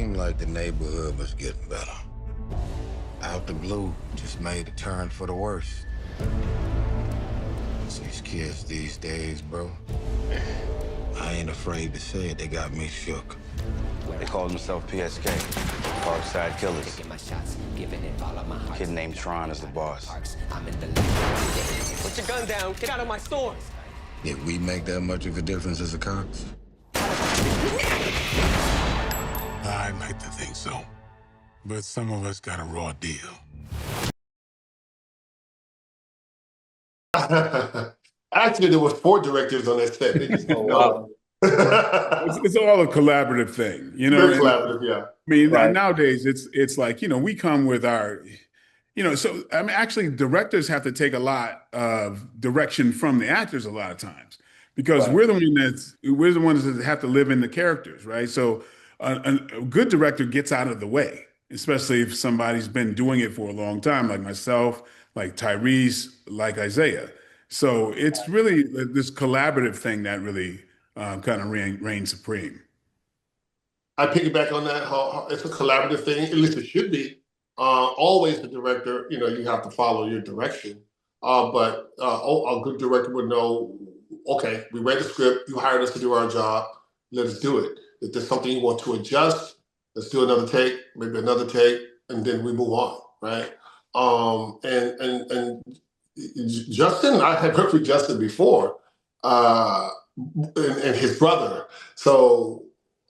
seemed like the neighborhood was getting better. Out the blue, just made a turn for the worse. These kids these days, bro. I ain't afraid to say it, they got me shook. They call themselves PSK, Park Side Killers. Kid named Tron is the boss. Put your gun down, get out of my stores. Did we make that much of a difference as a cops? I'd like to think so. But some of us got a raw deal. Actually, there was 4 directors on that set. They just didn't know. It's all a collaborative thing, you know. Very collaborative, yeah. I mean, Right. nowadays it's like, you know, we come with our, you know, so I mean, actually, directors have to take a lot of direction from the actors a lot of times because Right. we're the ones that have to live in the characters, right? So a good director gets out of the way, especially if somebody's been doing it for a long time, like myself, like Tyrese, like Isaiah. So it's really this collaborative thing that really kind of reigns supreme. I piggyback on that. How it's a collaborative thing, at least it should be. Always the director, you know, you have to follow your direction. But a good director would know, okay, we read the script, you hired us to do our job, let's do it. If there's something you want to adjust, let's do another take, maybe another take, and then we move on, right? And Justin, I had worked with Justin before, and his brother. So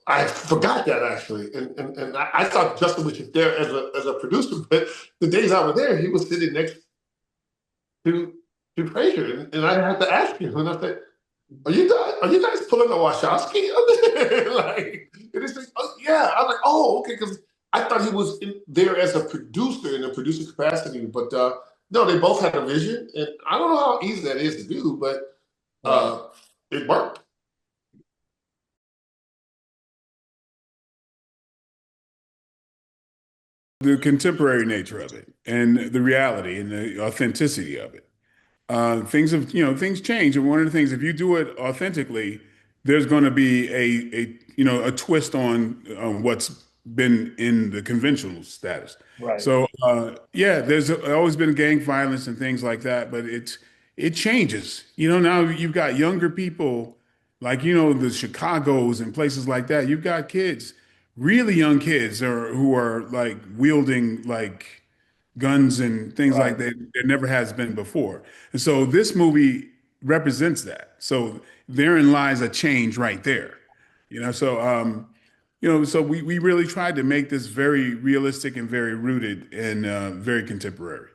I forgot that actually, and I thought Justin was just there as a producer, but the days I was there, he was sitting next to Frazier, and I had to ask him, and I said, "Are you guys pulling a Wachowski?" Like, and he's like, "Oh yeah." I'm like, "Oh, okay," because I thought he was there as a producer in a producer capacity, but no, they both had a vision, and I don't know how easy that is to do, but it worked. The contemporary nature of it and the reality and the authenticity of it. Things change. And one of the things, if you do it authentically, there's going to be a twist on what's been in the conventional status. Right. So, yeah, there's always been gang violence and things like that, but it changes. You know, now you've got younger people like, you know, the Chicagos and places like that. You've got kids, really young kids who are like wielding like guns and things like that there never has been before. And so this movie represents that. So therein lies a change right there. You know, so so we really tried to make this very realistic and very rooted and very contemporary.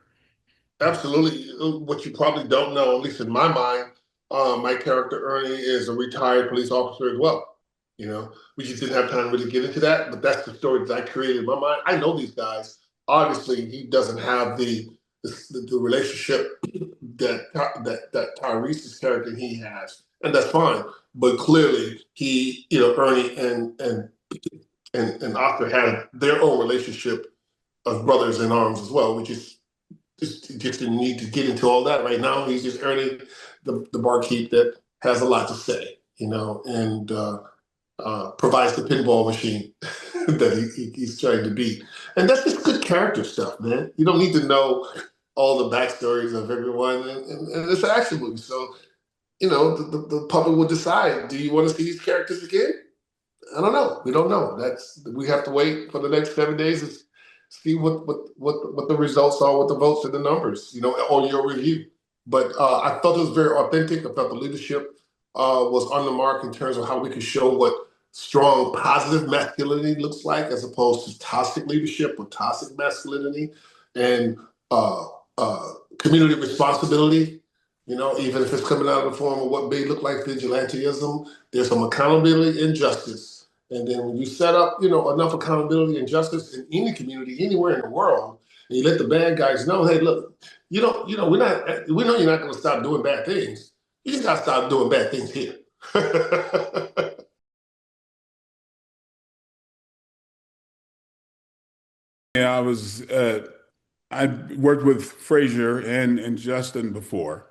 Absolutely. What you probably don't know, at least in my mind, my character Ernie is a retired police officer as well. You know, we just didn't have time to really get into that, but that's the story that I created in my mind. I know these guys. Obviously, he doesn't have the relationship that Tyrese's character and he has, and that's fine. But clearly, he, you know, Ernie and Oscar had their own relationship of brothers in arms as well, which is just didn't need to get into all that right now. He's just Ernie, the barkeep that has a lot to say, you know, and provides the pinball machine that he's trying to beat. And that's just good character stuff, man. You don't need to know all the backstories of everyone, and it's an action movie. So, you know, the public will decide, do you want to see these characters again? I don't know. We don't know. We have to wait for the next 7 days and see what the results are, what the votes and the numbers, you know, or your review. But I felt it was very authentic. I felt the leadership was on the mark in terms of how we could show what strong, positive masculinity looks like, as opposed to toxic leadership or toxic masculinity, and community responsibility. You know, even if it's coming out in the form of what may look like vigilantism, there's some accountability and justice. And then when you set up, you know, enough accountability and justice in any community, anywhere in the world, and you let the bad guys know, hey, look, we know you're not going to stop doing bad things. You just got to stop doing bad things here. Yeah, I worked with Frazier and Justin before,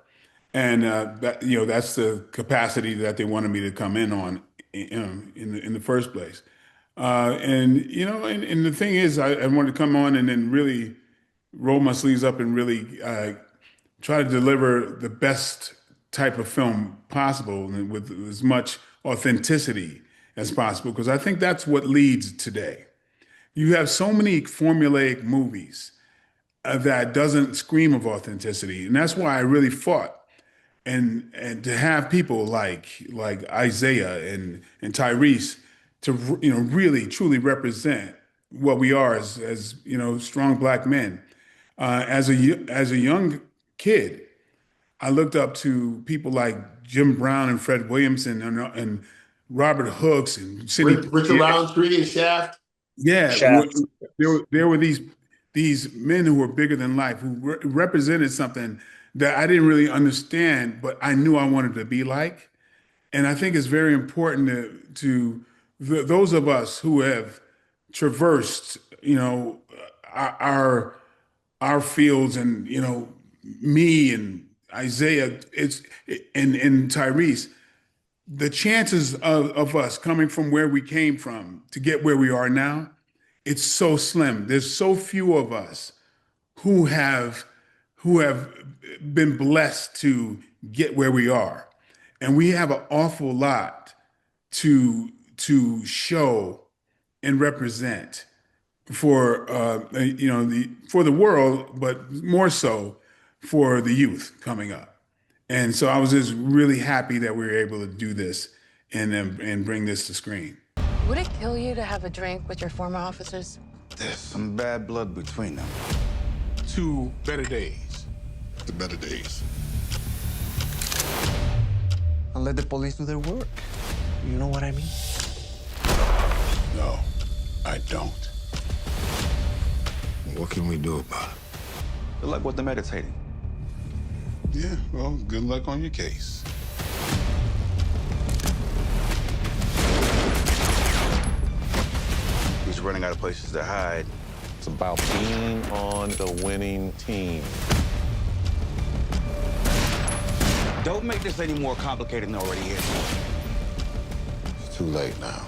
and that's the capacity that they wanted me to come in on in the first place. And you know, and the thing is, I want to come on and then really roll my sleeves up and really try to deliver the best type of film possible and with as much authenticity as possible, because I think that's what leads today. You have so many formulaic movies that doesn't scream of authenticity, and that's why I really fought. And to have people like Isaiah and Tyrese to really truly represent what we are as strong black men. As a young kid, I looked up to people like Jim Brown and Fred Williamson and Robert Hooks and Sidney Richard Poitier. Roundtree and Shaft. Yeah, Shaft. there were these men who were bigger than life, who represented something that I didn't really understand, but I knew I wanted to be like. And I think it's very important those of us who have traversed, our fields, and me and Isaiah, and Tyrese, the chances of us coming from where we came from to get where we are now, it's so slim. There's so few of us who have been blessed to get where we are, and we have an awful lot to show and represent for for the world, but more so for the youth coming up. And so I was just really happy that we were able to do this and bring this to screen. Would it kill you to have a drink with your former officers? There's some bad blood between them. To better days. The better days. And let the police do their work. You know what I mean? No, I don't. What can we do about it? Good luck with the meditating. Yeah, well, good luck on your case. He's running out of places to hide. It's about being on the winning team. Don't make this any more complicated than it already is. It's too late now.